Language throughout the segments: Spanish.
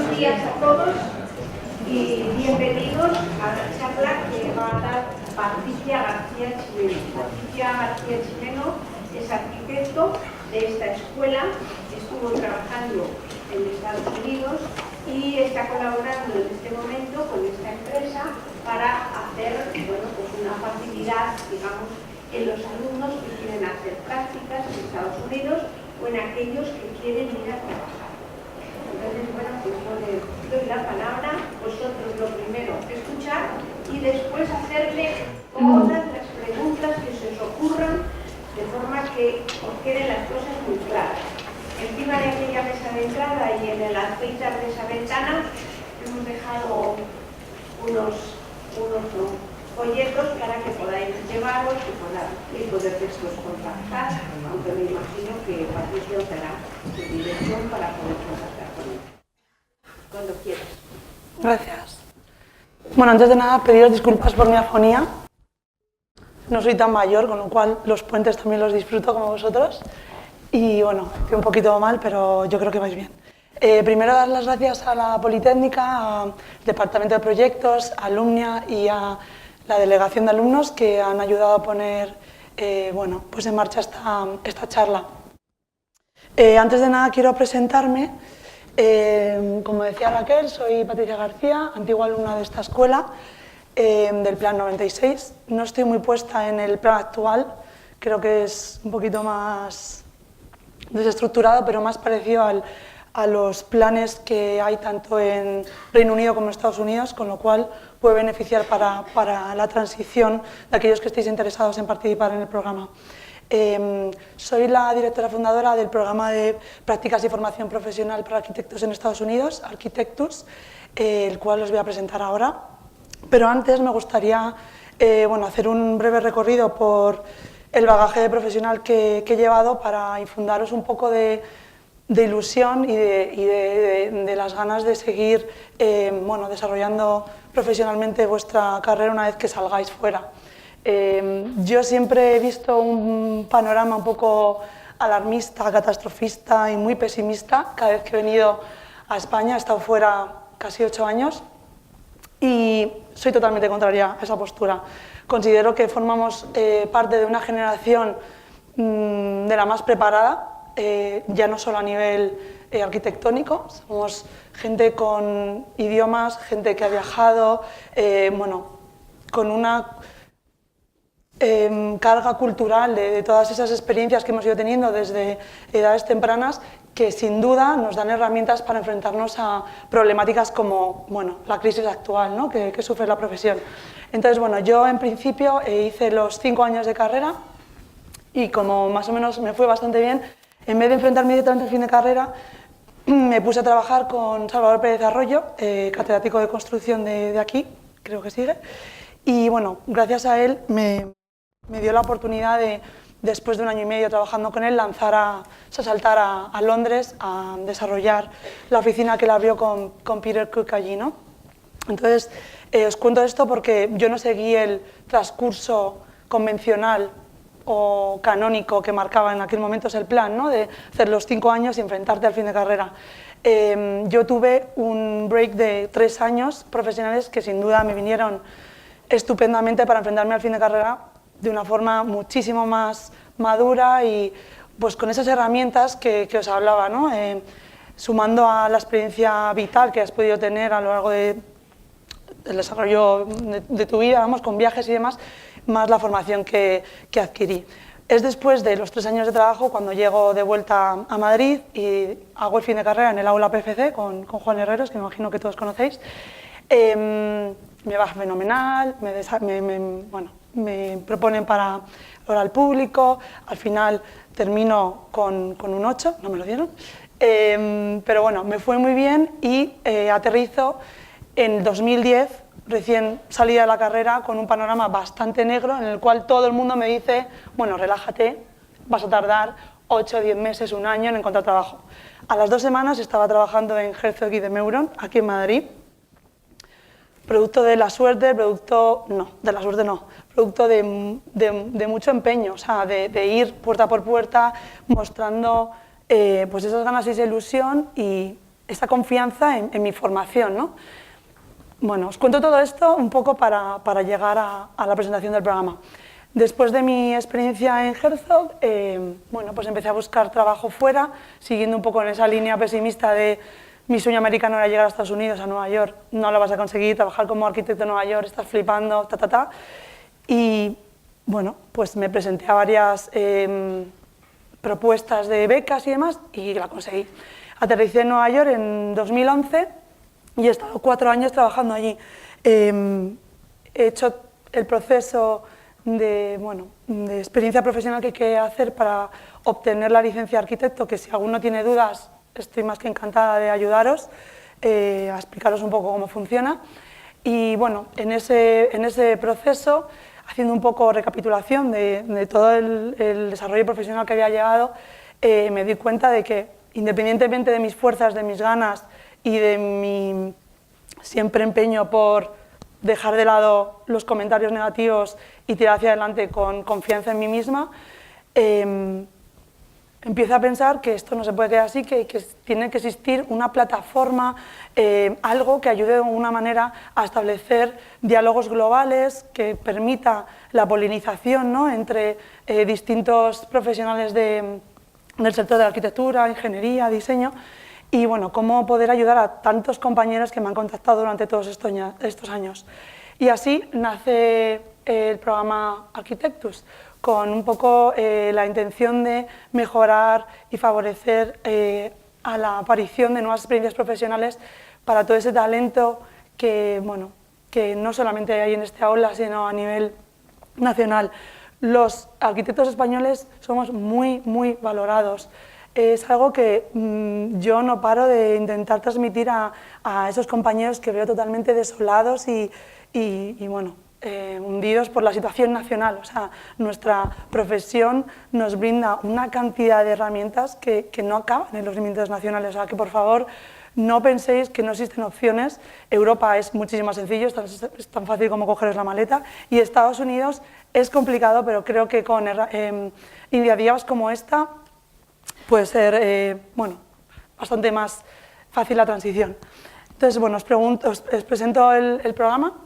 Buenos días a todos y bienvenidos a la charla que va a dar Patricia García Chimeno. Patricia García Chimeno es arquitecto de esta escuela, estuvo trabajando en Estados Unidos y está colaborando en este momento con esta empresa para hacer una facilidad, digamos, en los alumnos que quieren hacer prácticas en Estados Unidos o en aquellos que quieren ir a trabajar. Entonces, pues yo le doy la palabra, vosotros lo primero escuchar y después hacerle todas las preguntas que se os ocurran de forma que os queden las cosas muy claras. Encima de aquella mesa de entrada y en el alféizar de esa ventana hemos dejado unos folletos para que podáis llevaros y poder después contactar, aunque me imagino que Patricia os dará su dirección para poder contactar con él. Cuando quieras. Gracias. Bueno, antes de nada, pediros disculpas por mi afonía. No soy tan mayor, con lo cual los puentes también los disfruto como vosotros. Y bueno, estoy un poquito mal, pero yo creo que vais bien. Primero, dar las gracias a la Politécnica, al Departamento de Proyectos, a Alumnia y a la Delegación de Alumnos que han ayudado a poner pues en marcha esta charla. Antes de nada, quiero presentarme. Como decía Raquel, soy Patricia García, antigua alumna de esta escuela, del Plan 96. No estoy muy puesta en el plan actual, creo que es un poquito más desestructurado, pero más parecido a los planes que hay tanto en Reino Unido como en Estados Unidos, con lo cual puede beneficiar para la transición de aquellos que estéis interesados en participar en el programa. Soy la directora fundadora del programa de prácticas y formación profesional para arquitectos en Estados Unidos, Architectus, el cual os voy a presentar ahora. Pero antes me gustaría hacer un breve recorrido por el bagaje profesional que he llevado para infundaros un poco de ilusión y de las ganas de seguir desarrollando profesionalmente vuestra carrera una vez que salgáis fuera. Yo siempre he visto un panorama un poco alarmista, catastrofista y muy pesimista cada vez que he venido a España. He estado fuera casi 8 años y soy totalmente contraria a esa postura. Considero que formamos parte de una generación de la más preparada, ya no solo a nivel arquitectónico, somos gente con idiomas, gente que ha viajado, con una carga cultural de todas esas experiencias que hemos ido teniendo desde edades tempranas que sin duda nos dan herramientas para enfrentarnos a problemáticas como la crisis actual, ¿no? que sufre la profesión. Entonces, yo en principio hice los 5 años de carrera y como más o menos me fue bastante bien, en vez de enfrentarme directamente al fin de carrera, me puse a trabajar con Salvador Pérez Arroyo, catedrático de construcción de aquí, creo que sigue, y gracias a él me dio la oportunidad de, después de 1 año y medio trabajando con él, saltar a Londres a desarrollar la oficina que él abrió con Peter Cook allí, ¿no? Entonces, os cuento esto porque yo no seguí el transcurso convencional o canónico que marcaba en aquel momento el plan, ¿no? De hacer los 5 años y enfrentarte al fin de carrera. Yo tuve un break de 3 años profesionales que sin duda me vinieron estupendamente para enfrentarme al fin de carrera de una forma muchísimo más madura y pues con esas herramientas que os hablaba, ¿no? Sumando a la experiencia vital que has podido tener a lo largo del desarrollo de tu vida, con viajes y demás, más la formación que adquirí. Es después de los 3 años de trabajo cuando llego de vuelta a Madrid y hago el fin de carrera en el aula PFC con Juan Herreros, que me imagino que todos conocéis. Me va fenomenal, me proponen para oral público, al final termino con un 8, no me lo dieron, pero me fue muy bien y aterrizo en 2010, recién salida de la carrera, con un panorama bastante negro en el cual todo el mundo me dice, relájate, vas a tardar 8, 10 meses, 1 año en encontrar trabajo. A las 2 semanas estaba trabajando en Herzog y de Meuron, aquí en Madrid, producto de la suerte, producto de mucho empeño, o sea, de ir puerta por puerta mostrando pues esas ganas y esa ilusión y esa confianza en mi formación, ¿no? Bueno, os cuento todo esto un poco para llegar a la presentación del programa. Después de mi experiencia en Herzog, bueno, pues empecé a buscar trabajo fuera, siguiendo un poco en esa línea pesimista de mi sueño americano era llegar a Estados Unidos, a Nueva York, no lo vas a conseguir, trabajar como arquitecto en Nueva York, estás flipando, Y bueno, pues me presenté a varias propuestas de becas y demás y la conseguí. Aterricé en Nueva York en 2011 y he estado 4 años trabajando allí. He hecho el proceso de experiencia profesional que hay que hacer para obtener la licencia de arquitecto, que si alguno tiene dudas, estoy más que encantada de ayudaros a explicaros un poco cómo funciona. Y bueno, en ese proceso, haciendo un poco recapitulación de todo el desarrollo profesional que había llegado, me di cuenta de que, independientemente de mis fuerzas, de mis ganas y de mi siempre empeño por dejar de lado los comentarios negativos y tirar hacia adelante con confianza en mí misma, empiezo a pensar que esto no se puede quedar así, que tiene que existir una plataforma, algo que ayude de alguna manera a establecer diálogos globales, que permita la polinización, ¿no?, entre distintos profesionales del sector de la arquitectura, ingeniería, diseño, y bueno, cómo poder ayudar a tantos compañeros que me han contactado durante todos estos años. Y así nace el programa Architectus, con un poco la intención de mejorar y favorecer a la aparición de nuevas experiencias profesionales para todo ese talento que no solamente hay en esta aula, sino a nivel nacional. Los arquitectos españoles somos muy valorados. Es algo que yo no paro de intentar transmitir a esos compañeros que veo totalmente desolados y hundidos por la situación nacional. O sea, nuestra profesión nos brinda una cantidad de herramientas que no acaban en los límites nacionales. O sea, que por favor no penséis que no existen opciones. Europa es muchísimo más sencillo, es tan fácil como cogeros la maleta, y Estados Unidos es complicado, pero creo que con iniciativas como esta puede ser bastante más fácil la transición. Entonces, bueno, os presento el programa.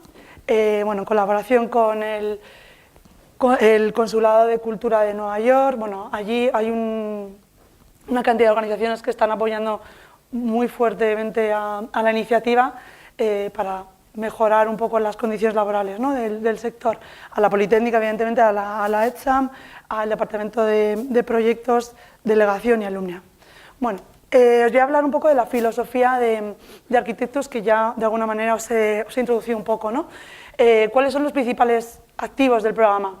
En colaboración con el Consulado de Cultura de Nueva York. Bueno, allí hay una cantidad de organizaciones que están apoyando muy fuertemente a la iniciativa para mejorar un poco las condiciones laborales, ¿no?, del sector. A la Politécnica, evidentemente, a la ETSAM, al Departamento de Proyectos, Delegación y Alumnia. Bueno, os voy a hablar un poco de la filosofía de Architectus, que ya de alguna manera os he introducido un poco, ¿no? ¿Cuáles son los principales activos del programa?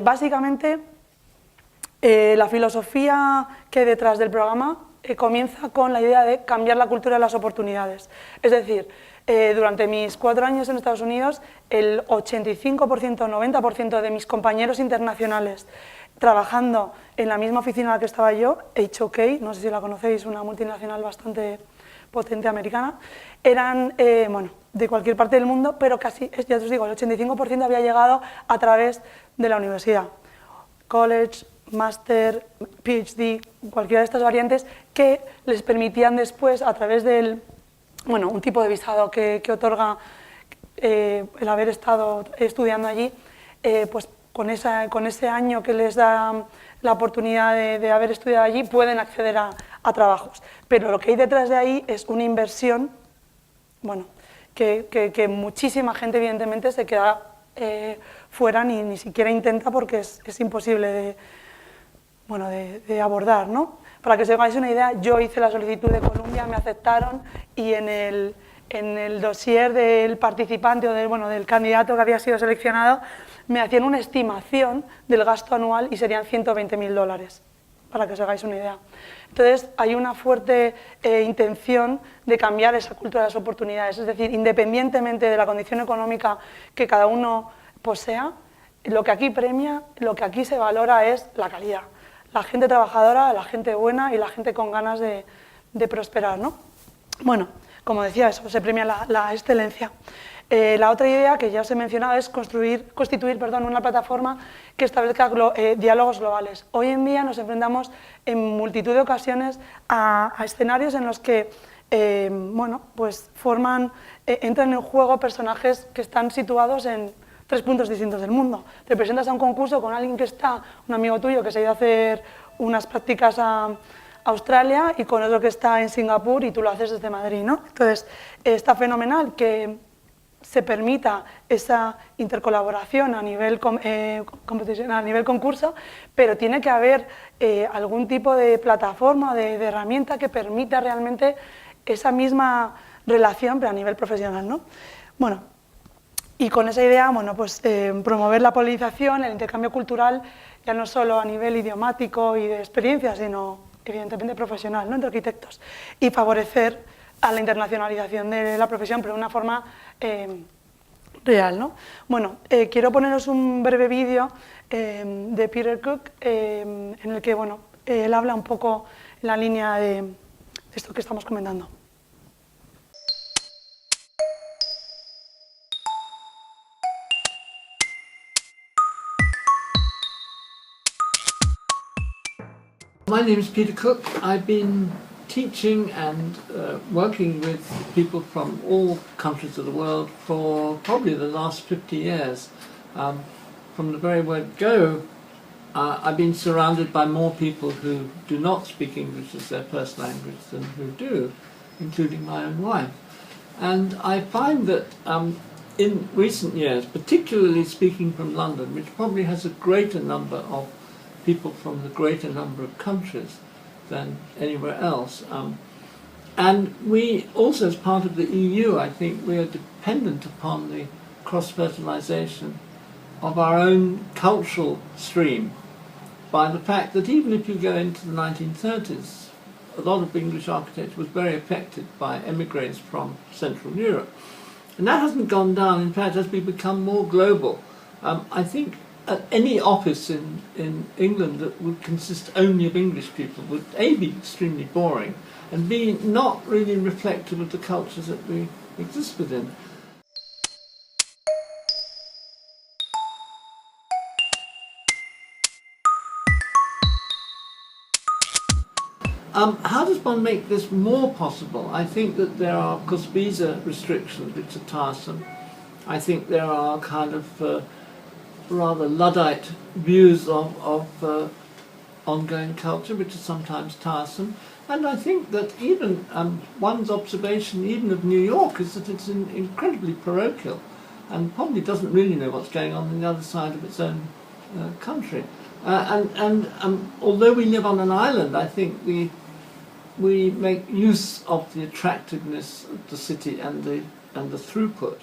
Básicamente, la filosofía que hay detrás del programa comienza con la idea de cambiar la cultura de las oportunidades. Es decir, durante mis 4 años en Estados Unidos, el 85%, 90% de mis compañeros internacionales trabajando en la misma oficina en la que estaba yo, HOK, no sé si la conocéis, una multinacional bastante potente americana, eran de cualquier parte del mundo, pero casi, ya os digo, el 85% había llegado a través de la universidad. College, máster, PhD, cualquiera de estas variantes que les permitían después, a través del un tipo de visado que otorga el haber estado estudiando allí, pues con ese año que les da la oportunidad de haber estudiado allí, pueden acceder a trabajos. Pero lo que hay detrás de ahí es una inversión, que muchísima gente evidentemente se queda fuera, ni siquiera intenta, porque es imposible de abordar, ¿no? Para que os hagáis una idea, yo hice la solicitud de Columbia, me aceptaron, y en el dossier del participante o del candidato que había sido seleccionado, me hacían una estimación del gasto anual y serían $120.000, para que os hagáis una idea. Entonces, hay una fuerte intención de cambiar esa cultura de las oportunidades, es decir, independientemente de la condición económica que cada uno posea, lo que aquí premia, lo que aquí se valora es la calidad. La gente trabajadora, la gente buena y la gente con ganas de prosperar, ¿no? Bueno, como decía, eso, se premia la excelencia. La otra idea que ya os he mencionado es constituir una plataforma que establezca diálogos globales. Hoy en día nos enfrentamos en multitud de ocasiones a escenarios en los que bueno, pues entran en juego personajes que están situados en 3 puntos distintos del mundo. Te presentas a un concurso con alguien que está, un amigo tuyo que se ha ido a hacer unas prácticas a Australia y con otro que está en Singapur y tú lo haces desde Madrid, ¿no? Entonces, está fenomenal que se permita esa intercolaboración a nivel concurso, pero tiene que haber algún tipo de plataforma, de herramienta que permita realmente esa misma relación, pero a nivel profesional, ¿no? Bueno, y con esa idea, bueno, pues promover la polinización, el intercambio cultural, ya no solo a nivel idiomático y de experiencia, sino evidentemente profesional, ¿no?, entre arquitectos, y favorecer a la internacionalización de la profesión, pero de una forma real, ¿no? Bueno, quiero poneros un breve vídeo de Peter Cook, en el que, bueno, él habla un poco en la línea de esto que estamos comentando. My name is Peter Cook. I've been teaching and working with people from all countries of the world for probably the last 50 years. From the very word go, I've been surrounded by more people who do not speak English as their first language than who do, including my own wife. And I find that in recent years, particularly speaking from London, which probably has a greater number of people from the greater number of countries than anywhere else. And we also, as part of the EU, I think we are dependent upon the cross-fertilisation of our own cultural stream by the fact that even if you go into the 1930s, a lot of English architecture was very affected by emigres from Central Europe. And that hasn't gone down. In fact, as we become more global, I think any office in England that would consist only of English people would A, be extremely boring, and B, not really reflective of the cultures that we exist within. How does one make this more possible? I think that there are, of course, visa restrictions which are tiresome. I think there are kind of rather Luddite views of ongoing culture, which are sometimes tiresome. And I think that even one's observation, even of New York, is that it's incredibly parochial and probably doesn't really know what's going on the other side of its own country. And although we live on an island, I think we make use of the attractiveness of the city and the throughput.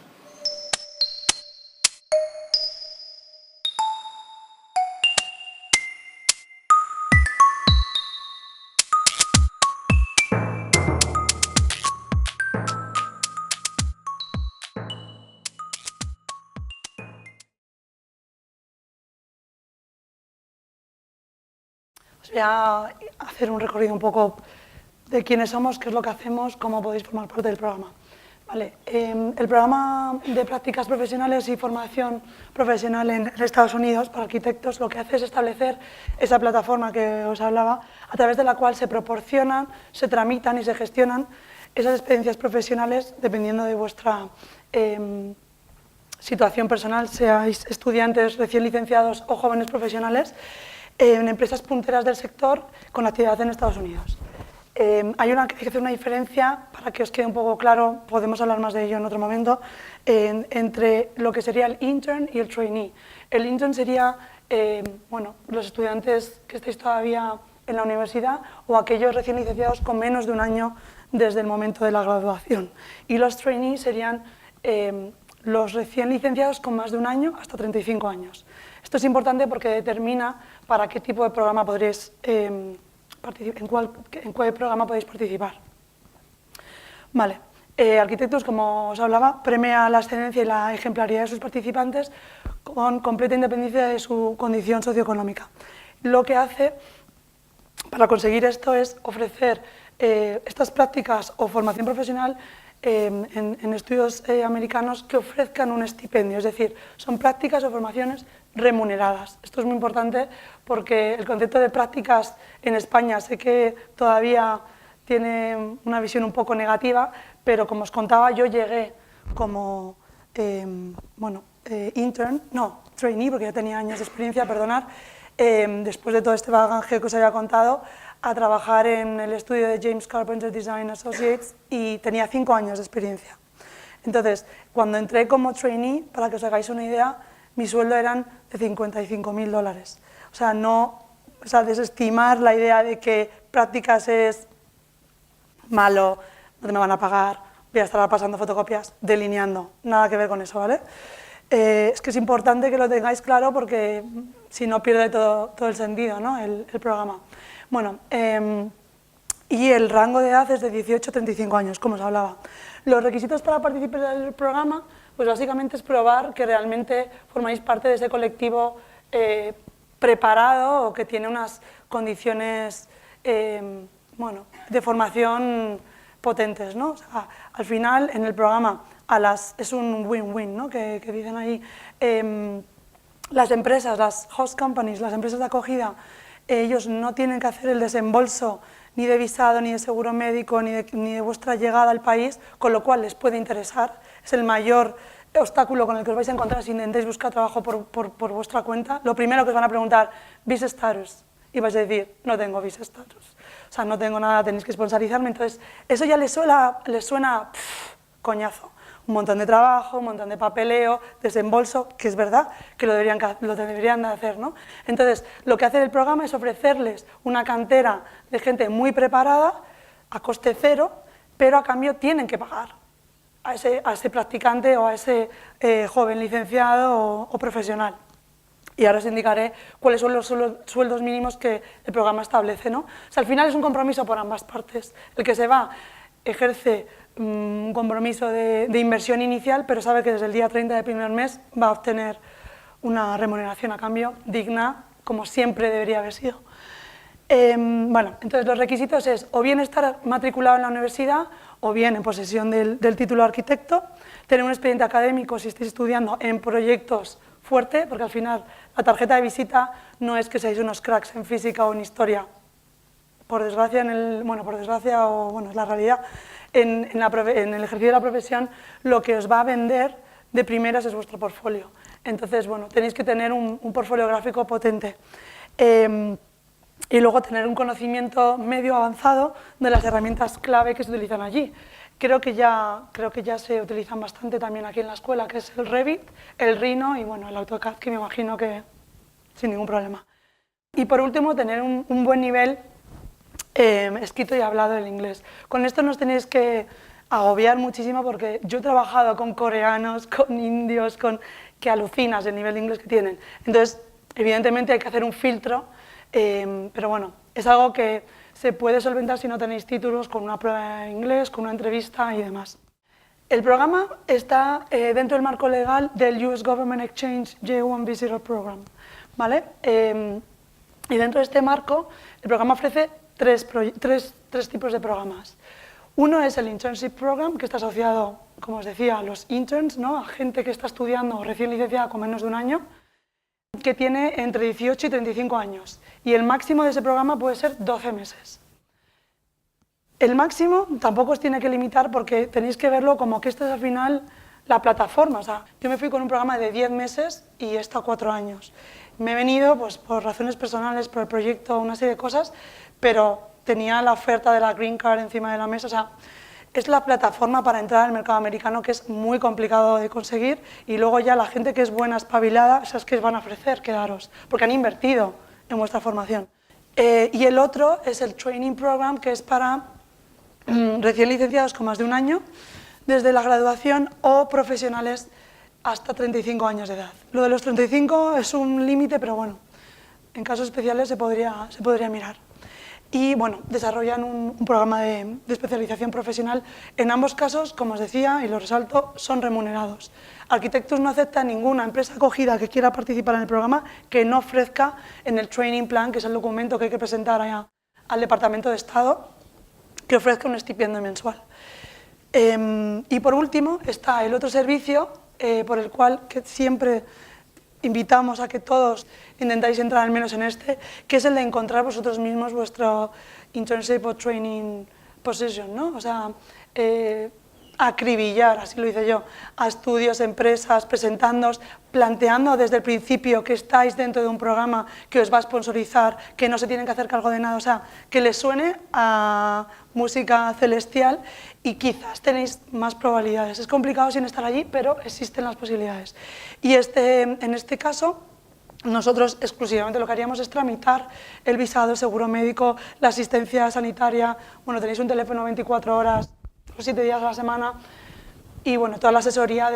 Os voy a hacer un recorrido un poco de quiénes somos, qué es lo que hacemos, cómo podéis formar parte del programa. Vale, el programa de prácticas profesionales y formación profesional en Estados Unidos para arquitectos lo que hace es establecer esa plataforma que os hablaba, a través de la cual se proporcionan, se tramitan y se gestionan esas experiencias profesionales dependiendo de vuestra situación personal, seáis estudiantes recién licenciados o jóvenes profesionales, en empresas punteras del sector con actividad en Estados Unidos. Hay que hacer una diferencia, para que os quede un poco claro, podemos hablar más de ello en otro momento, entre lo que sería el intern y el trainee. El intern sería bueno, los estudiantes que estáis todavía en la universidad o aquellos recién licenciados con menos de un año desde el momento de la graduación. Y los trainees serían los recién licenciados con más de un año hasta 35 años. Esto es importante porque determina para qué tipo de programa podréis en cuál programa podéis participar. Vale. Arquitectos, como os hablaba, premia la excelencia y la ejemplaridad de sus participantes con completa independencia de su condición socioeconómica. Lo que hace para conseguir esto es ofrecer estas prácticas o formación profesional en estudios americanos que ofrezcan un estipendio, es decir, son prácticas o formaciones remuneradas. Esto es muy importante porque el concepto de prácticas en España sé que todavía tiene una visión un poco negativa, pero como os contaba, yo llegué como trainee, porque ya tenía años de experiencia, perdonad, después de todo este bagaje que os había contado, a trabajar en el estudio de James Carpenter Design Associates y tenía 5 años de experiencia. Entonces, cuando entré como trainee, para que os hagáis una idea, mi sueldo eran de $55.000. O sea, desestimar la idea de que prácticas es malo, no te me van a pagar, voy a estar pasando fotocopias, delineando, nada que ver con eso, ¿vale? Es que es importante que lo tengáis claro porque si no pierde todo el sentido, ¿no? el programa. Bueno, y el rango de edad es de 18 a 35 años, como os hablaba. Los requisitos para participar en el programa, pues básicamente es probar que realmente formáis parte de ese colectivo preparado o que tiene unas condiciones de formación potentes, ¿no? O sea, al final, en el programa, es un win-win, ¿no? que dicen ahí. Las empresas, las host companies, las empresas de acogida, ellos no tienen que hacer el desembolso ni de visado, ni de seguro médico, ni de vuestra llegada al país, con lo cual les puede interesar. Es el mayor obstáculo con el que os vais a encontrar si intentáis buscar trabajo por vuestra cuenta. Lo primero que os van a preguntar, visa status, y vais a decir, no tengo visa status. O sea, no tengo nada, tenéis que sponsorizarme. Entonces, eso ya les suena coñazo. Un montón de trabajo, un montón de papeleo, desembolso, que es verdad que lo deberían de hacer, ¿no? Entonces, lo que hace el programa es ofrecerles una cantera de gente muy preparada, a coste cero, pero a cambio tienen que pagar a ese practicante o a ese joven licenciado o profesional. Y ahora os indicaré cuáles son los sueldos mínimos que el programa establece, ¿no? O sea, al final es un compromiso por ambas partes. El que se va ejerce un compromiso de inversión inicial, pero sabe que desde el día 30 del primer mes va a obtener una remuneración a cambio digna, como siempre debería haber sido. Bueno, entonces los requisitos es o bien estar matriculado en la universidad o bien en posesión del título de arquitecto, tener un expediente académico si estáis estudiando en proyectos fuerte, porque al final la tarjeta de visita no es que seáis unos cracks en física o en historia. Por desgracia, es la realidad, en el ejercicio de la profesión, lo que os va a vender de primeras es vuestro portfolio. Entonces, bueno, tenéis que tener un portfolio gráfico potente. Y luego tener un conocimiento medio avanzado de las herramientas clave que se utilizan allí. Creo que ya se utilizan bastante también aquí en la escuela, que es el Revit, el Rhino y bueno, el AutoCAD, que me imagino que sin ningún problema. Y por último, tener un buen nivel escrito y hablado el inglés. Con esto no os tenéis que agobiar muchísimo porque yo he trabajado con coreanos, con indios, que alucinas el nivel de inglés que tienen. Entonces, evidentemente hay que hacer un filtro, pero bueno, es algo que se puede solventar si no tenéis títulos, con una prueba de inglés, con una entrevista y demás. El programa está dentro del marco legal del US Government Exchange J1 Visitor Program, ¿vale? Y dentro de este marco, el programa ofrece tres tipos de programas. Uno es el Internship Program, que está asociado, como os decía, a los interns, ¿no? A gente que está estudiando o recién licenciada con menos de un año, que tiene entre 18 y 35 años. Y el máximo de ese programa puede ser 12 meses. El máximo tampoco os tiene que limitar porque tenéis que verlo como que esto es al final la plataforma. O sea, yo me fui con un programa de 10 meses y he estado 4 años. Me he venido pues, por razones personales, por el proyecto, una serie de cosas, pero tenía la oferta de la Green Card encima de la mesa. O sea, es la plataforma para entrar al mercado americano que es muy complicado de conseguir y luego ya la gente que es buena, espabilada, esas que os van a ofrecer, quedaros, porque han invertido en vuestra formación. Y el otro es el Training Program, que es para recién licenciados con más de un año, desde la graduación o profesionales hasta 35 años de edad. Lo de los 35 es un límite, pero bueno, en casos especiales se podría mirar. Y bueno, desarrollan un programa de especialización profesional. En ambos casos, como os decía, y lo resalto, son remunerados. Arquitectos no acepta ninguna empresa acogida que quiera participar en el programa que no ofrezca en el Training Plan, que es el documento que hay que presentar al Departamento de Estado, que ofrezca un estipendio mensual. Y por último está el otro servicio por el cual que siempre invitamos a que todos intentáis entrar al menos en este, que es el de encontrar vosotros mismos vuestro internship o training possession, ¿no? O sea, acribillar, así lo hice yo, a estudios, empresas, presentándoos, planteando desde el principio que estáis dentro de un programa que os va a sponsorizar, que no se tienen que hacer cargo de nada, o sea, que les suene a música celestial y quizás tenéis más probabilidades. Es complicado sin estar allí, pero existen las posibilidades. Y en este caso, nosotros exclusivamente lo que haríamos es tramitar el visado, el seguro médico, la asistencia sanitaria, bueno, tenéis un teléfono 24 horas, 7 días a la semana y bueno, toda la asesoría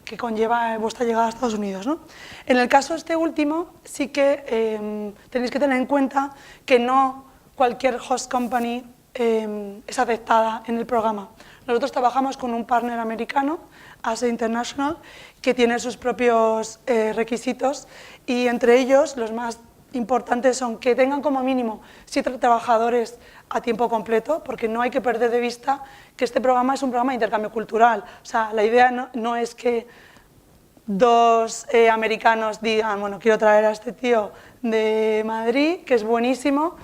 que conlleva vuestra llegada a Estados Unidos, ¿no? En el caso este último, sí que tenéis que tener en cuenta que no cualquier host company es aceptada en el programa. Nosotros trabajamos con un partner americano, ASE International, que tiene sus propios requisitos y entre ellos los más importantes son que tengan como mínimo 7 trabajadores a tiempo completo, porque no hay que perder de vista que este programa es un programa de intercambio cultural. O sea, la idea no es que 2 americanos digan, bueno, quiero traer a este tío de Madrid, que es buenísimo,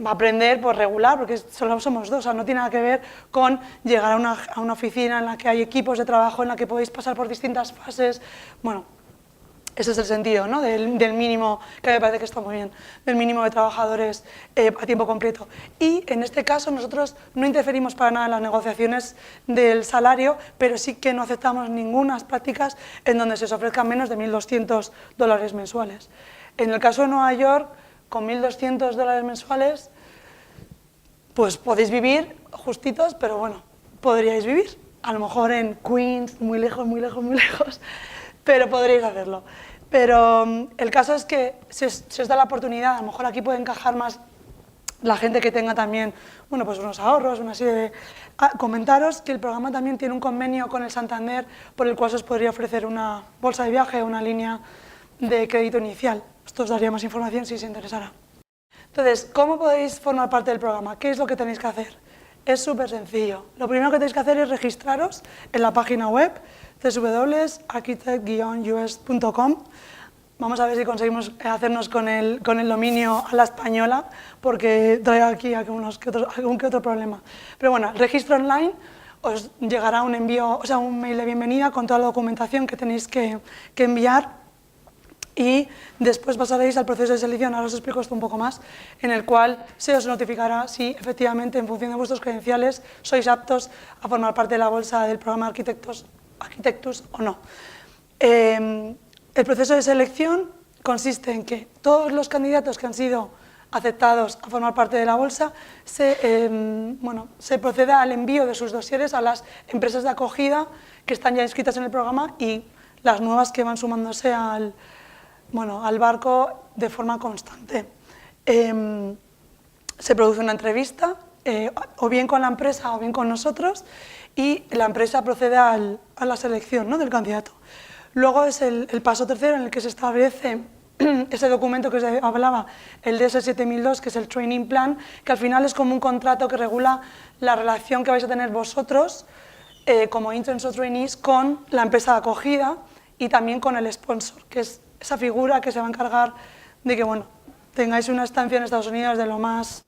va a aprender por regular, porque solo somos 2, o sea, no tiene nada que ver con llegar a una oficina en la que hay equipos de trabajo, en la que podéis pasar por distintas fases, bueno, ese es el sentido, ¿no? del mínimo, que me parece que está muy bien, del mínimo de trabajadores a tiempo completo. Y en este caso nosotros no interferimos para nada en las negociaciones del salario, pero sí que no aceptamos ninguna prácticas en donde se os ofrezcan menos de $1.200 mensuales. En el caso de Nueva York, con $1.200 mensuales, pues podéis vivir justitos, pero bueno, podríais vivir. A lo mejor en Queens, muy lejos, muy lejos, muy lejos, pero podréis hacerlo. Pero el caso es que se os da la oportunidad, a lo mejor aquí puede encajar más la gente que tenga también, bueno, pues unos ahorros, una serie de... comentaros que el programa también tiene un convenio con el Santander por el cual se os podría ofrecer una bolsa de viaje o una línea de crédito inicial. Esto os daría más información si os interesara. Entonces, ¿cómo podéis formar parte del programa? ¿Qué es lo que tenéis que hacer? Es súper sencillo. Lo primero que tenéis que hacer es registraros en la página web www.architect-us.com. Vamos a ver si conseguimos hacernos con el dominio a la española, porque trae aquí algún que otro problema. Pero bueno, el registro online os llegará un envío, o sea, un mail de bienvenida con toda la documentación que tenéis que enviar. Y después pasaréis al proceso de selección, ahora os explico esto un poco más, en el cual se os notificará si efectivamente en función de vuestros credenciales sois aptos a formar parte de la bolsa del programa Architectus o no. El proceso de selección consiste en que todos los candidatos que han sido aceptados a formar parte de la bolsa se procede al envío de sus dosieres a las empresas de acogida que están ya inscritas en el programa y las nuevas que van sumándose al barco de forma constante. Se produce una entrevista, o bien con la empresa o bien con nosotros, y la empresa procede a la selección, ¿no?, del candidato. Luego es el paso tercero en el que se establece ese documento que os hablaba, el DS7002, que es el Training Plan, que al final es como un contrato que regula la relación que vais a tener vosotros, como interns o trainees, con la empresa de acogida y también con el sponsor, que es esa figura que se va a encargar de que tengáis una estancia en Estados Unidos de lo más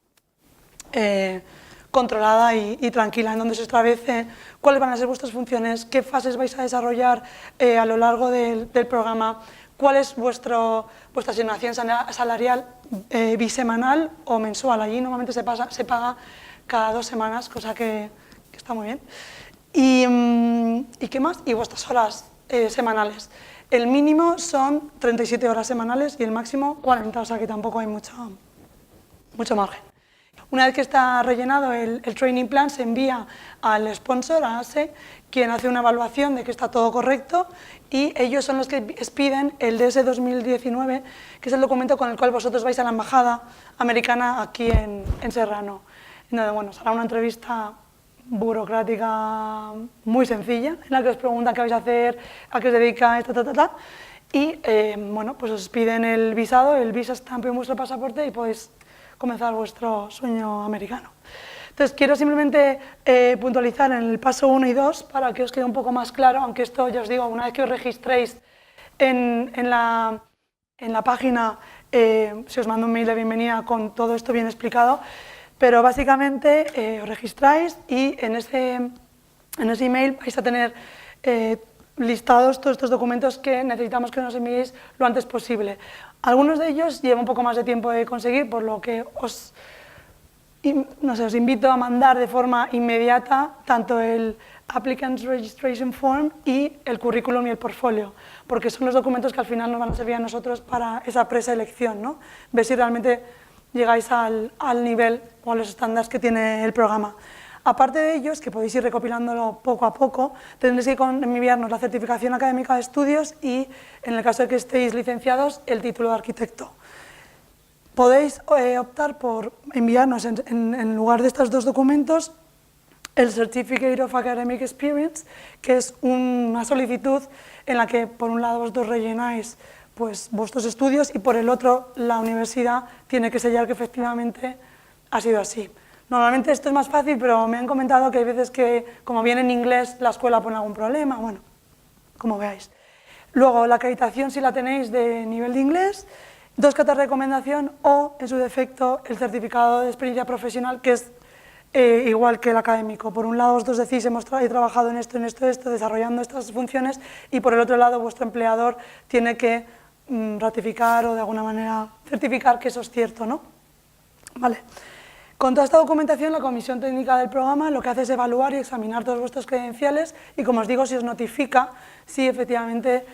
controlada y tranquila, en donde se establece cuáles van a ser vuestras funciones, qué fases vais a desarrollar a lo largo del programa, cuál es vuestra asignación salarial bisemanal o mensual. Allí normalmente se paga cada 2 semanas, cosa que está muy bien. ¿Y qué más? Y vuestras horas semanales. El mínimo son 37 horas semanales y el máximo 40, o sea que tampoco hay mucho margen. Una vez que está rellenado el training plan, se envía al sponsor, a ASE, quien hace una evaluación de que está todo correcto, y ellos son los que expiden el DS 2019, que es el documento con el cual vosotros vais a la embajada americana aquí en Serrano. Entonces, será una entrevista burocrática muy sencilla, en la que os preguntan qué vais a hacer, a qué os dedicáis, y pues os piden el visado, el visa stamp en vuestro pasaporte y podéis comenzar vuestro sueño americano. Entonces, quiero simplemente puntualizar en el paso 1 y 2 para que os quede un poco más claro, aunque esto, ya os digo, una vez que os registréis en la página, se os manda un mail de bienvenida con todo esto bien explicado, Pero básicamente os registráis y en ese email vais a tener listados todos estos documentos que necesitamos que nos enviéis lo antes posible. Algunos de ellos llevan un poco más de tiempo de conseguir, por lo que os invito a mandar de forma inmediata tanto el Applicants Registration Form y el currículum y el portfolio, porque son los documentos que al final nos van a servir a nosotros para esa preselección, ¿no? Ver si realmente llegáis al nivel o a los estándares que tiene el programa. Aparte de ellos, que podéis ir recopilándolo poco a poco, tendréis que enviarnos la certificación académica de estudios y, en el caso de que estéis licenciados, el título de arquitecto. Podéis optar por enviarnos, en lugar de estos dos documentos, el Certificate of Academic Experience, que es una solicitud en la que, por un lado, vosotros rellenáis pues, vuestros estudios y, por el otro, la universidad tiene que sellar que efectivamente ha sido así. Normalmente esto es más fácil, pero me han comentado que hay veces que, como viene en inglés, la escuela pone algún problema, bueno, como veáis. Luego, la acreditación, si la tenéis de nivel de inglés, 2 cartas de recomendación o, en su defecto, el certificado de experiencia profesional, que es igual que el académico. Por un lado, vosotros decís, he trabajado en esto, desarrollando estas funciones, y por el otro lado, vuestro empleador tiene que ratificar o de alguna manera certificar que eso es cierto, ¿no? Vale. Con toda esta documentación, la comisión técnica del programa lo que hace es evaluar y examinar todos vuestros credenciales y, como os digo, si os notifica si efectivamente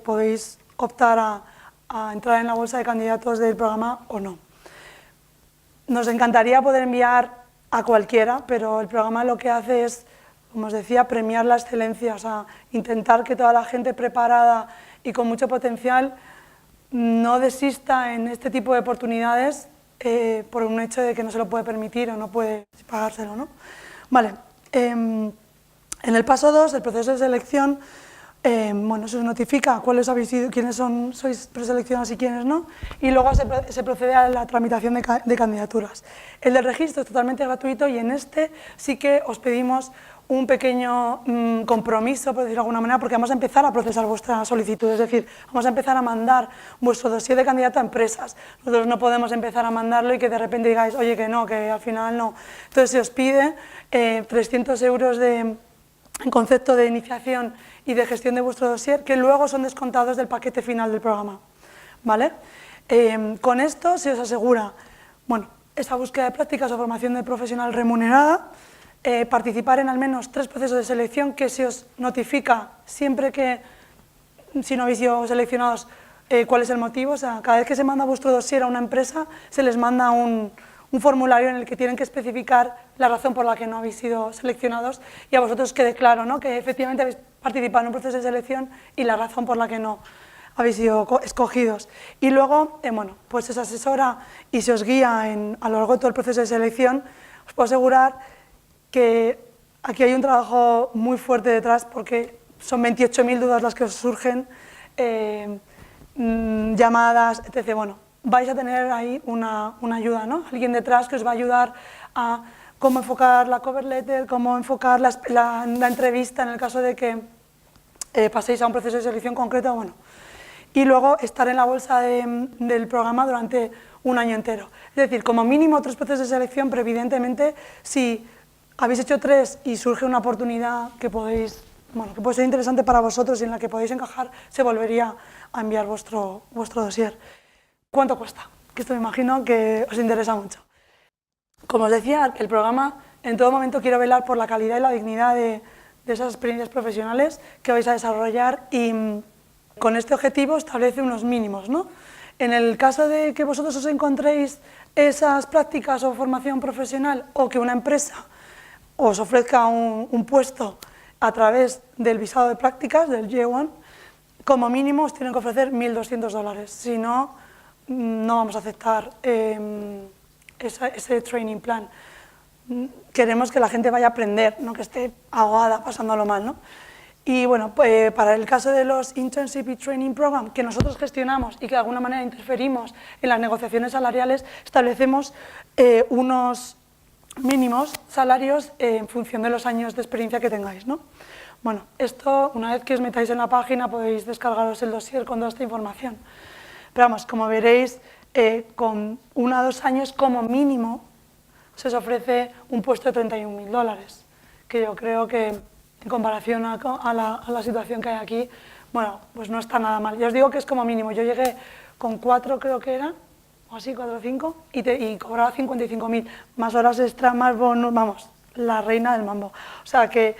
podéis optar a entrar en la bolsa de candidatos del programa o no. Nos encantaría poder enviar a cualquiera, pero el programa lo que hace es, como os decía, premiar la excelencia, o sea, intentar que toda la gente preparada y con mucho potencial no desista en este tipo de oportunidades por un hecho de que no se lo puede permitir o no puede pagárselo, ¿no? Vale, en el paso 2, el proceso de selección, bueno, se os notifica cuáles habéis sido, quiénes sois preseleccionados y quiénes no, y luego se procede a la tramitación de candidaturas. El del registro es totalmente gratuito y en este sí que os pedimos un pequeño compromiso, por decirlo de alguna manera, porque vamos a empezar a procesar vuestra solicitud, es decir, vamos a empezar a mandar vuestro dossier de candidato a empresas. Nosotros no podemos empezar a mandarlo y que de repente digáis, oye, que no, que al final no. Entonces se os pide 300 euros en concepto de iniciación y de gestión de vuestro dossier, que luego son descontados del paquete final del programa, ¿vale? Con esto se os asegura, bueno, esa búsqueda de prácticas o formación de profesional remunerada, participar en al menos 3 procesos de selección que se os notifica siempre que, si no habéis sido seleccionados, cuál es el motivo. O sea, cada vez que se manda vuestro dossier a una empresa, se les manda un formulario en el que tienen que especificar la razón por la que no habéis sido seleccionados y a vosotros quede claro, ¿no?, que efectivamente habéis participado en un proceso de selección y la razón por la que no habéis sido escogidos. Y luego, bueno, pues se os asesora y se os guía a lo largo de todo el proceso de selección. Os puedo asegurar que aquí hay un trabajo muy fuerte detrás porque son 28.000 dudas las que os surgen, llamadas, etc. Bueno, vais a tener ahí una ayuda, ¿no? Alguien detrás que os va a ayudar a cómo enfocar la cover letter, cómo enfocar la entrevista en el caso de que paséis a un proceso de selección concreto, bueno. Y luego estar en la bolsa del programa durante un año entero. Es decir, como mínimo 3 procesos de selección, pero evidentemente si habéis hecho 3 y surge una oportunidad que puede ser interesante para vosotros y en la que podéis encajar, se volvería a enviar vuestro dossier. ¿Cuánto cuesta? Que esto me imagino que os interesa mucho. Como os decía, el programa en todo momento quiere velar por la calidad y la dignidad de esas experiencias profesionales que vais a desarrollar y con este objetivo establece unos mínimos, ¿no? En el caso de que vosotros os encontréis esas prácticas o formación profesional o que una empresa os ofrezca un puesto a través del visado de prácticas, del J1, como mínimo os tienen que ofrecer $1.200. Si no, no vamos a aceptar ese training plan. Queremos que la gente vaya a aprender, no que esté ahogada, pasándolo mal, ¿no? Y bueno, pues para el caso de los Internship y Training Program, que nosotros gestionamos y que de alguna manera interferimos en las negociaciones salariales, establecemos unos mínimos salarios en función de los años de experiencia que tengáis, ¿no? Bueno, esto, una vez que os metáis en la página, podéis descargaros el dossier con toda esta información. Pero vamos, como veréis, con 1 a 2 años como mínimo, se os ofrece un puesto de $31.000, que yo creo que en comparación a la situación que hay aquí, bueno, pues no está nada mal. Yo os digo que es como mínimo. Yo llegué con 4, creo que eran, o así, 4 o 5, y cobraba 55.000, más horas extra, más bonus, vamos, la reina del mambo. O sea que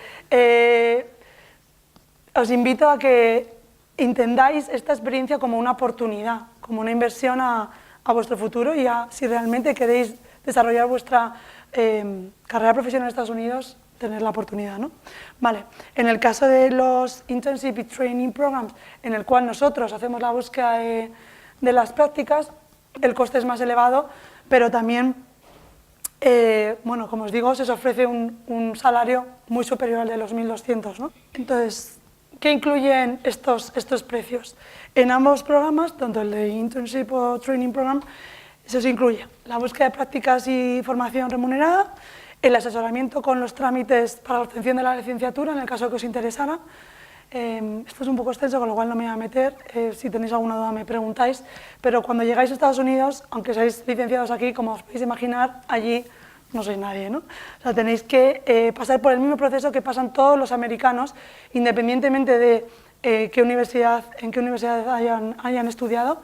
os invito a que entendáis esta experiencia como una oportunidad, como una inversión a vuestro futuro y si realmente queréis desarrollar vuestra carrera profesional en Estados Unidos, tener la oportunidad, ¿no? Vale, en el caso de los Internship y Training Programs, en el cual nosotros hacemos la búsqueda de las prácticas, el coste es más elevado, pero también, bueno, como os digo, se os ofrece un salario muy superior al de los 1.200, ¿no? Entonces, ¿qué incluyen estos precios? En ambos programas, tanto el de Internship o Training Program, se os incluye la búsqueda de prácticas y formación remunerada, el asesoramiento con los trámites para la obtención de la licenciatura, en el caso que os interesara. Esto es un poco extenso, con lo cual no me voy a meter. Si tenéis alguna duda me preguntáis, pero cuando llegáis a Estados Unidos, aunque seáis licenciados aquí, como os podéis imaginar, allí no sois nadie, ¿no? O sea, tenéis que pasar por el mismo proceso que pasan todos los americanos, independientemente de en qué universidad hayan estudiado.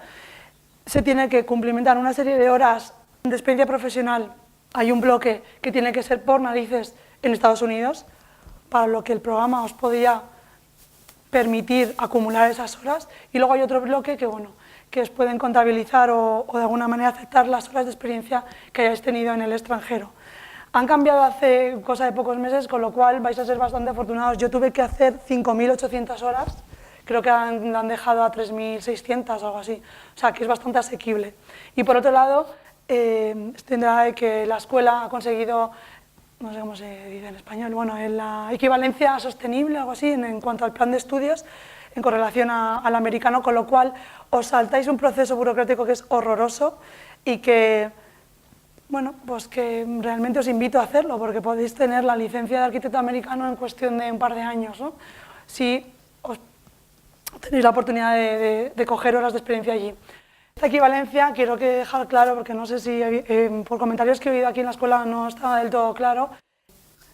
Se tiene que cumplimentar una serie de horas de experiencia profesional. Hay un bloque que tiene que ser por narices en Estados Unidos, para lo que el programa os podía permitir acumular esas horas, y luego hay otro bloque que, bueno, que os pueden contabilizar o de alguna manera aceptar las horas de experiencia que hayáis tenido en el extranjero. Han cambiado hace cosa de pocos meses, con lo cual vais a ser bastante afortunados. Yo tuve que hacer 5.800 horas, creo que han dejado a 3.600 o algo así, o sea que es bastante asequible. Y por otro lado, tendrá que la escuela ha conseguido, no sé cómo se dice en español, bueno, la equivalencia sostenible, algo así, en cuanto al plan de estudios, en correlación al americano, con lo cual os saltáis un proceso burocrático que es horroroso y que, bueno, pues que realmente os invito a hacerlo, porque podéis tener la licencia de arquitecto americano en cuestión de un par de años, ¿no? Si os tenéis la oportunidad de coger horas de experiencia allí. Esta equivalencia quiero que dejar claro, porque no sé si por comentarios que he oído aquí en la escuela no estaba del todo claro,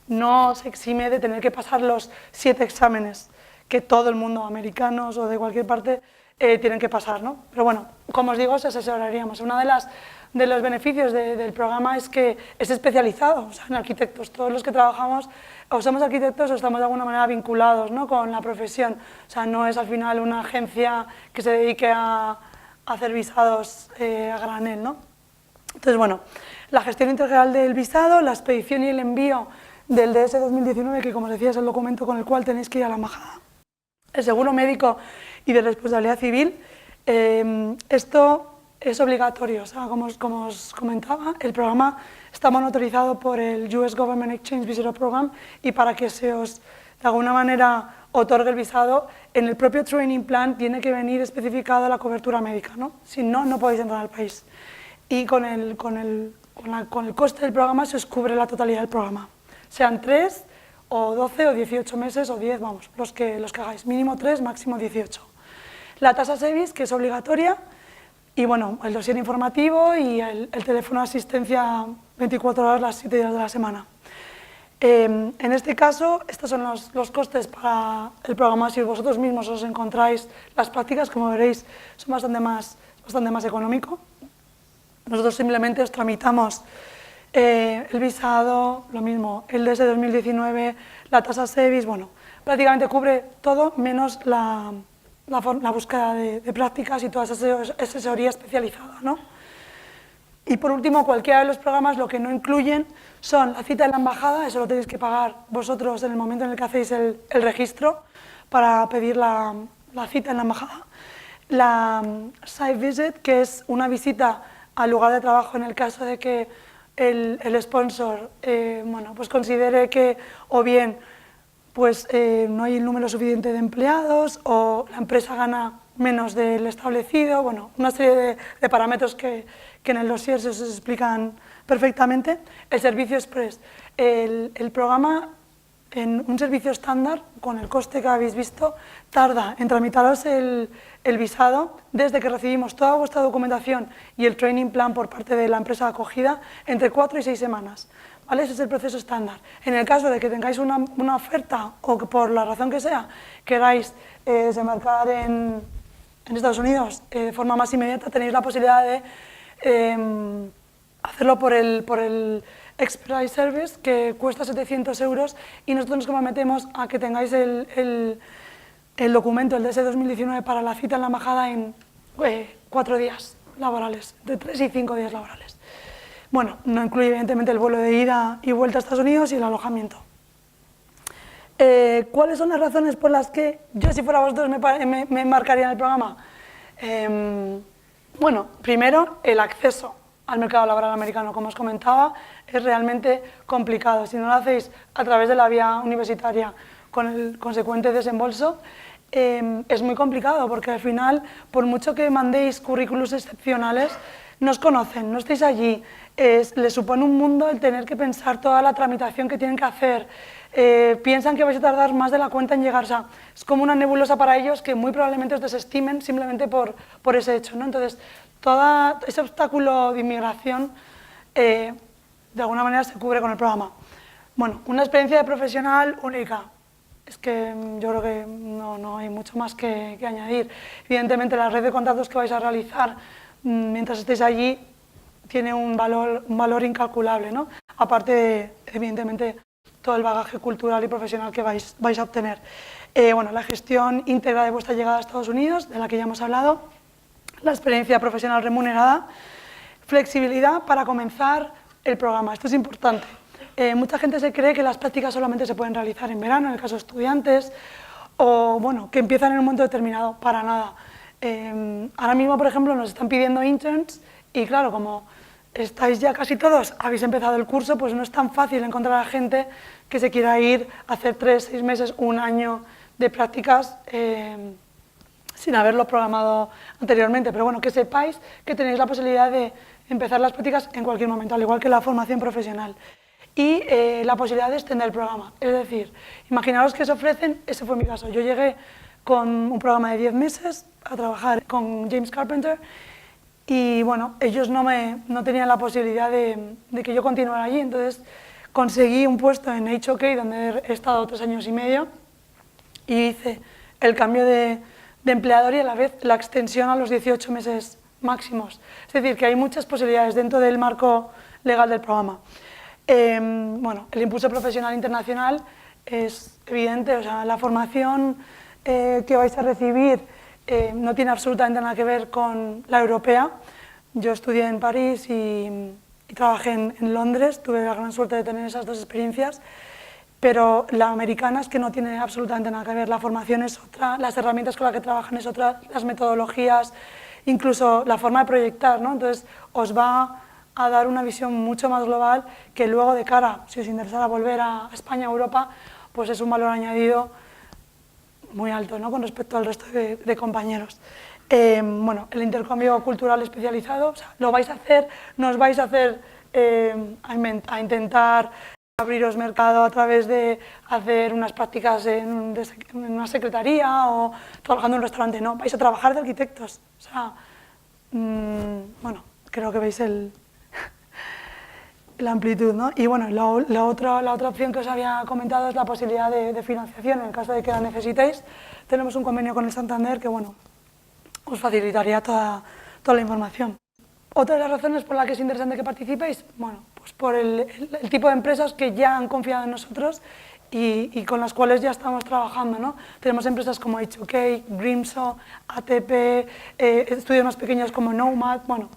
no se exime de tener que pasar los 7 exámenes que todo el mundo, americanos o de cualquier parte, tienen que pasar, ¿no? Pero bueno, como os digo, os asesoraríamos. Uno de los beneficios del programa es que es especializado, o sea, en arquitectos. Todos los que trabajamos o somos arquitectos o estamos de alguna manera vinculados, ¿no?, con la profesión. O sea, no es al final una agencia que se dedique a hacer visados a granel, ¿no? Entonces, bueno, la gestión integral del visado, la expedición y el envío del DS 2019, que como os decía es el documento con el cual tenéis que ir a la embajada, el seguro médico y de responsabilidad civil, esto es obligatorio. O sea, como os comentaba, el programa está monitorizado por el US Government Exchange Visitor Program, y para que se os, de alguna manera, otorgue el visado, en el propio training plan tiene que venir especificada la cobertura médica, ¿no? Si no, no podéis entrar al país. Y con el coste del programa se os cubre la totalidad del programa. Sean 3 o 12 o 18 meses o 10, vamos, los que hagáis. Mínimo 3, máximo 18. La tasa SEVIS, que es obligatoria, y bueno, el dossier informativo y el teléfono de asistencia 24 horas las 7 días de la semana. En este caso, estos son los costes para el programa. Si vosotros mismos os encontráis las prácticas, como veréis, son bastante más económico. Nosotros simplemente os tramitamos el visado, lo mismo, el DS 2019, la tasa SEVIS, bueno, prácticamente cubre todo menos la búsqueda de prácticas y toda esa asesoría especializada, ¿no? Y por último, cualquiera de los programas lo que no incluyen son la cita en la embajada, eso lo tenéis que pagar vosotros en el momento en el que hacéis el registro para pedir la cita en la embajada. La site visit, que es una visita al lugar de trabajo en el caso de que el sponsor bueno, pues considere que o bien pues, no hay el número suficiente de empleados o la empresa gana menos del establecido, bueno, una serie de parámetros que en el dossier se os explican perfectamente. El servicio express, el programa en un servicio estándar, con el coste que habéis visto, tarda en tramitaros el visado desde que recibimos toda vuestra documentación y el training plan por parte de la empresa de acogida entre 4 y 6 semanas. ¿Vale? Ese es el proceso estándar. En el caso de que tengáis una oferta o que por la razón que sea queráis desembarcar en Estados Unidos de forma más inmediata, tenéis la posibilidad de hacerlo por el Expedite Service, que cuesta 700 € y nosotros nos comprometemos a que tengáis el documento, el DS 2019, para la cita en la embajada en 4 días laborales, de 3 y 5 días laborales. Bueno, no incluye evidentemente el vuelo de ida y vuelta a Estados Unidos y el alojamiento. ¿Cuáles son las razones por las que yo, si fuera vosotros, me embarcaría en el programa? Bueno, primero, el acceso al mercado laboral americano, como os comentaba, es realmente complicado. Si no lo hacéis a través de la vía universitaria con el consecuente desembolso, es muy complicado, porque al final, por mucho que mandéis currículos excepcionales, no os conocen, no estáis allí, les supone un mundo el tener que pensar toda la tramitación que tienen que hacer, piensan que vais a tardar más de la cuenta en llegar, o sea, es como una nebulosa para ellos que muy probablemente os desestimen simplemente por ese hecho, ¿no? Entonces, todo ese obstáculo de inmigración, de alguna manera se cubre con el programa. Bueno, una experiencia de profesional única. Es que yo creo que no hay mucho más que añadir. Evidentemente, la red de contactos que vais a realizar mientras estéis allí tiene un valor incalculable, ¿no? Aparte de, evidentemente, todo el bagaje cultural y profesional que vais a obtener. Bueno, la gestión íntegra de vuestra llegada a Estados Unidos, de la que ya hemos hablado, la experiencia profesional remunerada, flexibilidad para comenzar el programa. Esto es importante. Mucha gente se cree que las prácticas solamente se pueden realizar en verano, en el caso de estudiantes, o bueno, que empiezan en un momento determinado. Para nada. Ahora mismo, por ejemplo, nos están pidiendo interns y claro, como estáis ya casi todos, habéis empezado el curso, pues no es tan fácil encontrar a gente que se quiera ir a hacer 3, 6 meses, un año de prácticas sin haberlo programado anteriormente. Pero bueno, que sepáis que tenéis la posibilidad de empezar las prácticas en cualquier momento, al igual que la formación profesional. Y la posibilidad de extender el programa. Es decir, imaginaos que os ofrecen, ese fue mi caso, yo llegué con un programa de 10 meses a trabajar con James Carpenter y bueno, ellos no tenían la posibilidad de que yo continuara allí, entonces conseguí un puesto en HOK, donde he estado 3 años y medio, y hice el cambio de empleador y a la vez la extensión a los 18 meses máximos. Es decir, que hay muchas posibilidades dentro del marco legal del programa. Bueno, el impulso profesional internacional es evidente, o sea, la formación que vais a recibir no tiene absolutamente nada que ver con la europea. Yo estudié en París y trabajé en Londres, tuve la gran suerte de tener esas dos experiencias, pero la americana es que no tiene absolutamente nada que ver. La formación es otra, las herramientas con las que trabajan es otra, las metodologías, incluso la forma de proyectar, ¿no? Entonces os va a dar una visión mucho más global que luego de cara, si os interesara volver a España, a Europa, pues es un valor añadido muy alto, ¿no? Con respecto al resto de compañeros. Bueno, el intercambio cultural especializado, o sea, lo vais a hacer, no os vais a hacer a intentar abriros mercado a través de hacer unas prácticas en una secretaría o trabajando en un restaurante, no, vais a trabajar de arquitectos. O sea, bueno, creo que veis la amplitud, ¿no? Y bueno, la otra opción que os había comentado es la posibilidad de financiación en el caso de que la necesitéis. Tenemos un convenio con el Santander que, bueno, os facilitaría toda la información. Otra de las razones por las que es interesante que participéis, bueno, pues por el tipo de empresas que ya han confiado en nosotros y con las cuales ya estamos trabajando, ¿no? Tenemos empresas como HOK, Grimso, ATP, estudios más pequeños como Nomad, bueno,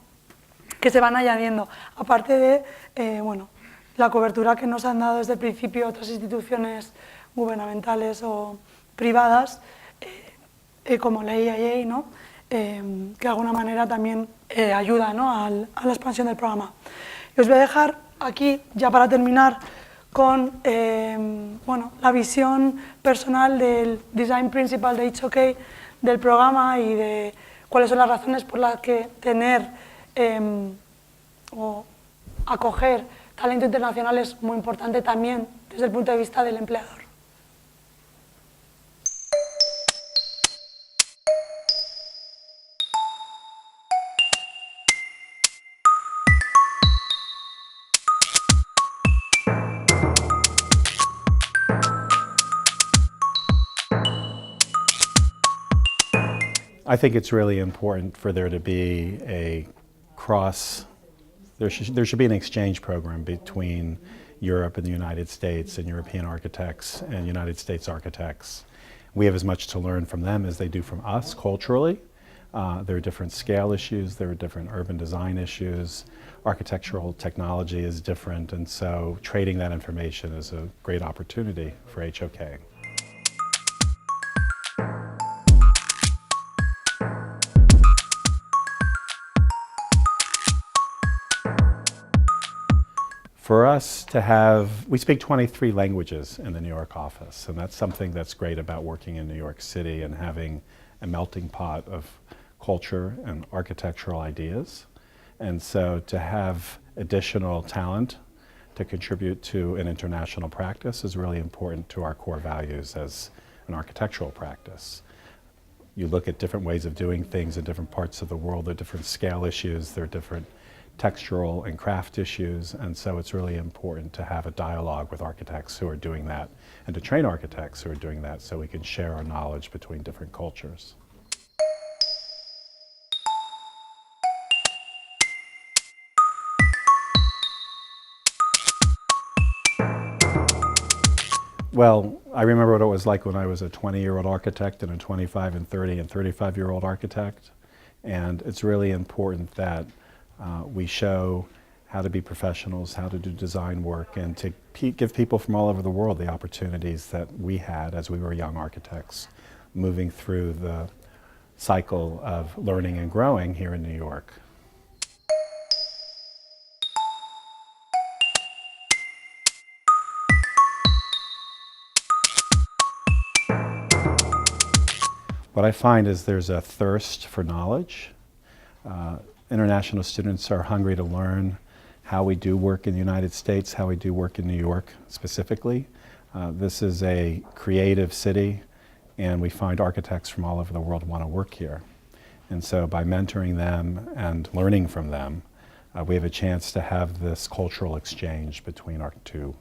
que se van añadiendo, aparte de bueno, la cobertura que nos han dado desde el principio otras instituciones gubernamentales o privadas, como la IIA, ¿no? Que de alguna manera también ayuda, ¿no? a la expansión del programa. Y os voy a dejar aquí, ya para terminar, con bueno, la visión personal del Design Principal de HOK, del programa y de cuáles son las razones por las que tener o acoger talento internacional es muy importante también desde el punto de vista del empleador. I think it's really important for there to be there should be an exchange program between Europe and the United States, and European architects and United States architects. We have as much to learn from them as they do from us culturally. There are different scale issues, there are different urban design issues, architectural technology is different, and so trading that information is a great opportunity for HOK. For us to have, we speak 23 languages in the New York office, and that's something that's great about working in New York City and having a melting pot of culture and architectural ideas. And so to have additional talent to contribute to an international practice is really important to our core values as an architectural practice. You look at different ways of doing things in different parts of the world, there are different scale issues, there are different textural and craft issues, and so it's really important to have a dialogue with architects who are doing that and to train architects who are doing that so we can share our knowledge between different cultures. Well, I remember what it was like when I was a 20-year-old architect and a 25 and 30 and 35-year-old architect, and it's really important that we show how to be professionals, how to do design work, and to give people from all over the world the opportunities that we had as we were young architects, moving through the cycle of learning and growing here in New York. What I find is there's a thirst for knowledge. International students are hungry to learn how we do work in the United States, how we do work in New York specifically. This is a creative city, and we find architects from all over the world want to work here. And so by mentoring them and learning from them, we have a chance to have this cultural exchange between our two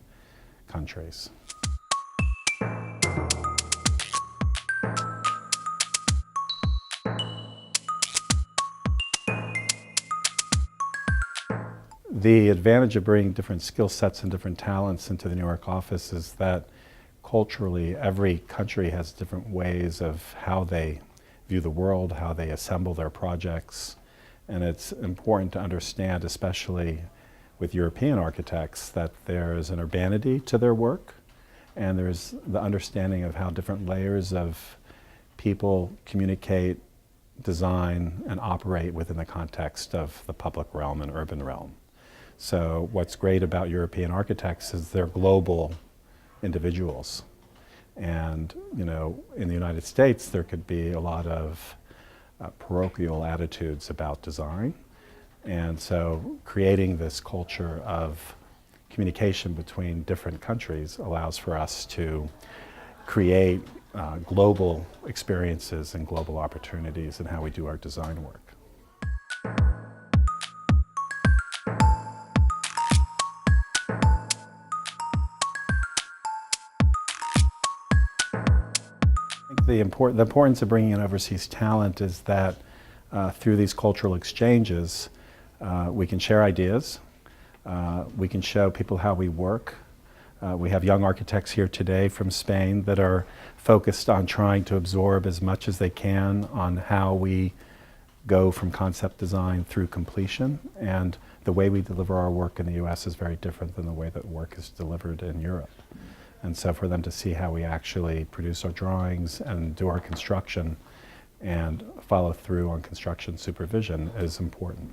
countries. The advantage of bringing different skill sets and different talents into the New York office is that culturally every country has different ways of how they view the world, how they assemble their projects, and it's important to understand, especially with European architects, that there's an urbanity to their work, and there's the understanding of how different layers of people communicate, design, and operate within the context of the public realm and urban realm. So what's great about European architects is they're global individuals. And you know, in the United States, there could be a lot of parochial attitudes about design. And so creating this culture of communication between different countries allows for us to create global experiences and global opportunities in how we do our design work. The importance of bringing in overseas talent is that through these cultural exchanges, we can share ideas, we can show people how we work. We have young architects here today from Spain that are focused on trying to absorb as much as they can on how we go from concept design through completion. And the way we deliver our work in the US is very different than the way that work is delivered in Europe. And so for them to see how we actually produce our drawings and do our construction and follow through on construction supervision is important.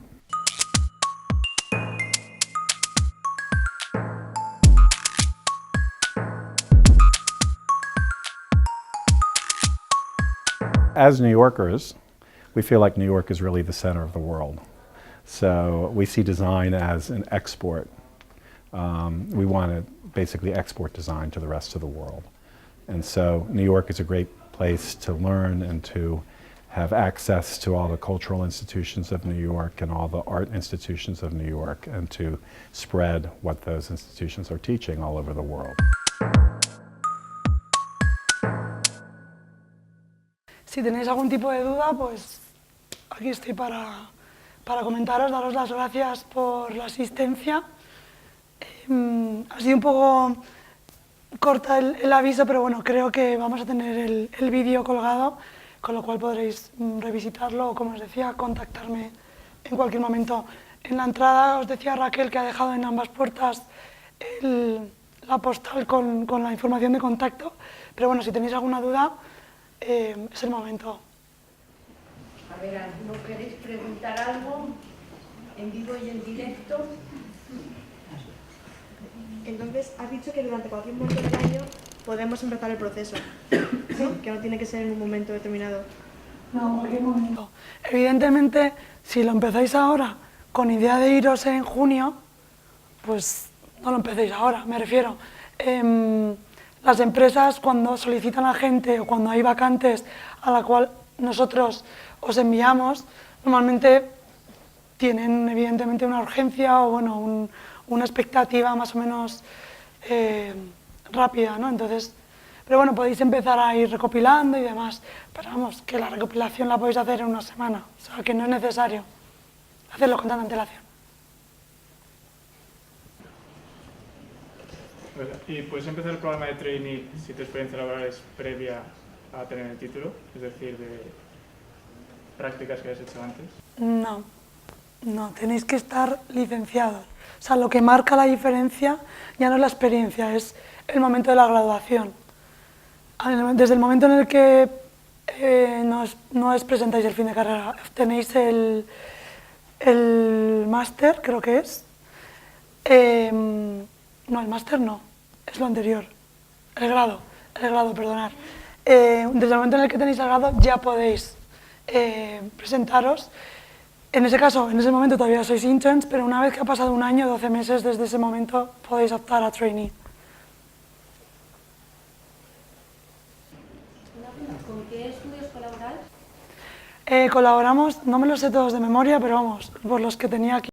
As New Yorkers, we feel like New York is really the center of the world. So we see design as an export. We want to basically export design to the rest of the world. And so New York is a great place to learn and to have access to all the cultural institutions of New York and all the art institutions of New York, and to spread what those institutions are teaching all over the world. Si tenéis algún tipo de duda, pues aquí estoy para comentaros, daros las gracias por la asistencia. Ha sido un poco corta el aviso, pero bueno, creo que vamos a tener el vídeo colgado, con lo cual podréis revisitarlo o, como os decía, contactarme en cualquier momento. En la entrada os decía Raquel que ha dejado en ambas puertas la postal con la información de contacto, pero bueno, si tenéis alguna duda, es el momento. A ver, ¿no queréis preguntar algo en vivo y en directo? Entonces, has dicho que durante cualquier momento del año podemos empezar el proceso, ¿sí? Que no tiene que ser en un momento determinado. No, en cualquier momento. Evidentemente, si lo empezáis ahora con idea de iros en junio, pues no lo empecéis ahora, me refiero. Las empresas, cuando solicitan a gente o cuando hay vacantes a la cual nosotros os enviamos, normalmente tienen evidentemente una urgencia o bueno, una expectativa más o menos rápida, ¿no? Entonces, pero bueno, podéis empezar a ir recopilando y demás, pero vamos, que la recopilación la podéis hacer en una semana, o sea, que no es necesario hacerlo con tanta antelación. ¿Y puedes empezar el programa de trainee si tu experiencia laboral es previa a tener el título? Es decir, de prácticas que has hecho antes. No, tenéis que estar licenciados. O sea, lo que marca la diferencia ya no es la experiencia, es el momento de la graduación. Desde el momento en el que no os presentáis el fin de carrera, tenéis el máster, creo que es. No, el máster no, es lo anterior. El grado, perdonad. Desde el momento en el que tenéis el grado ya podéis presentaros. En ese caso, en ese momento todavía sois interns, pero una vez que ha pasado un año, 12 meses desde ese momento, podéis optar a trainee. ¿Con qué estudios colaboráis? Colaboramos, no me los sé todos de memoria, pero vamos, por los que tenía aquí.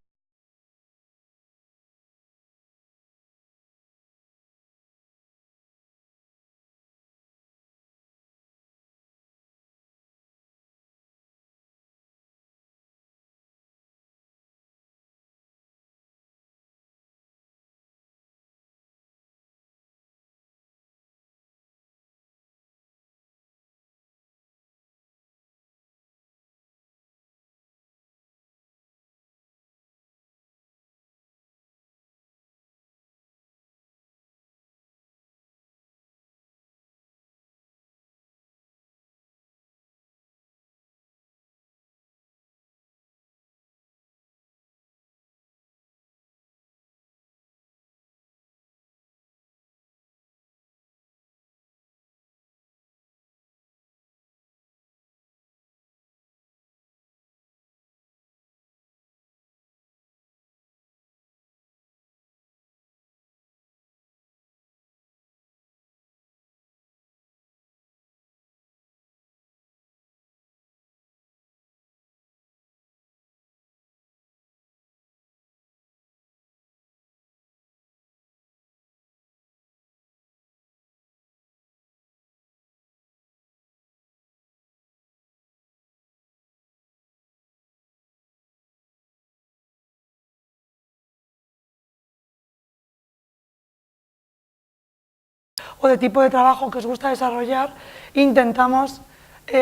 O de tipo de trabajo que os gusta desarrollar, intentamos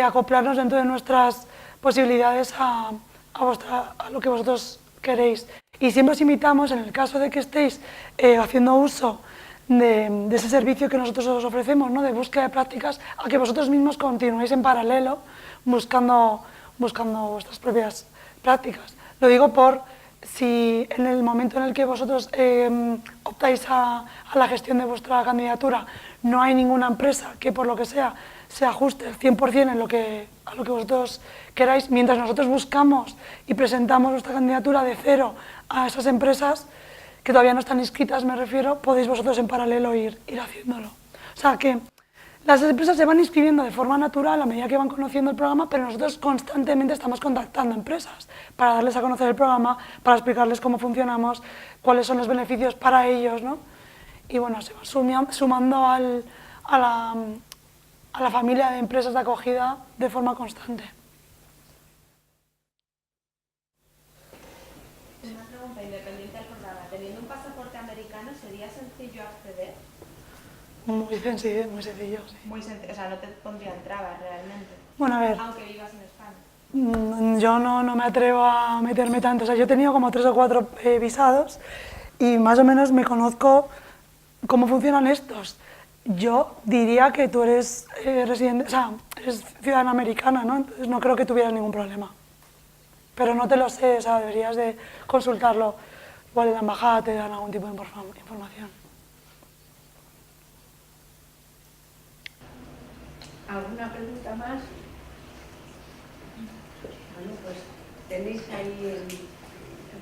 acoplarnos dentro de nuestras posibilidades a lo que vosotros queréis. Y siempre os invitamos, en el caso de que estéis haciendo uso de ese servicio que nosotros os ofrecemos, ¿no?, de búsqueda de prácticas, a que vosotros mismos continuéis en paralelo buscando vuestras propias prácticas. Lo digo por si en el momento en el que vosotros optáis a la gestión de vuestra candidatura no hay ninguna empresa que por lo que sea se ajuste al 100% a lo que vosotros queráis, mientras nosotros buscamos y presentamos vuestra candidatura de cero a esas empresas que todavía no están inscritas, me refiero, podéis vosotros en paralelo ir haciéndolo. O sea que las empresas se van inscribiendo de forma natural a medida que van conociendo el programa, pero nosotros constantemente estamos contactando empresas para darles a conocer el programa, para explicarles cómo funcionamos, cuáles son los beneficios para ellos, ¿no? Y bueno, se va sumando a a la familia de empresas de acogida de forma constante. Una pregunta independiente del programa. Teniendo un pasaporte americano, ¿sería sencillo acceder? Muy sencillo, sí. O sea, no te pondrían trabas realmente, Bueno, a ver, aunque vivas en España. yo no me atrevo a meterme tanto. O sea, yo he tenido como 3 o 4 visados y más o menos me conozco cómo funcionan estos. Yo diría que tú eres residente, o sea, eres ciudadana americana, ¿no? Entonces no creo que tuvieras ningún problema. Pero no te lo sé, o sea, deberías de consultarlo. Igual en la embajada te dan algún tipo de información. ¿Alguna pregunta más? Bueno, pues tenéis ahí el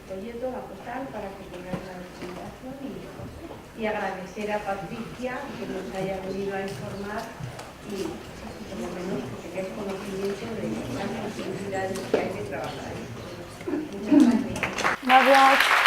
folleto, la postal, para que tengáis la documentación y agradecer a Patricia que nos haya venido a informar y por lo menos que tengáis conocimiento de las posibilidades que hay de trabajar. Muchas gracias. Gracias.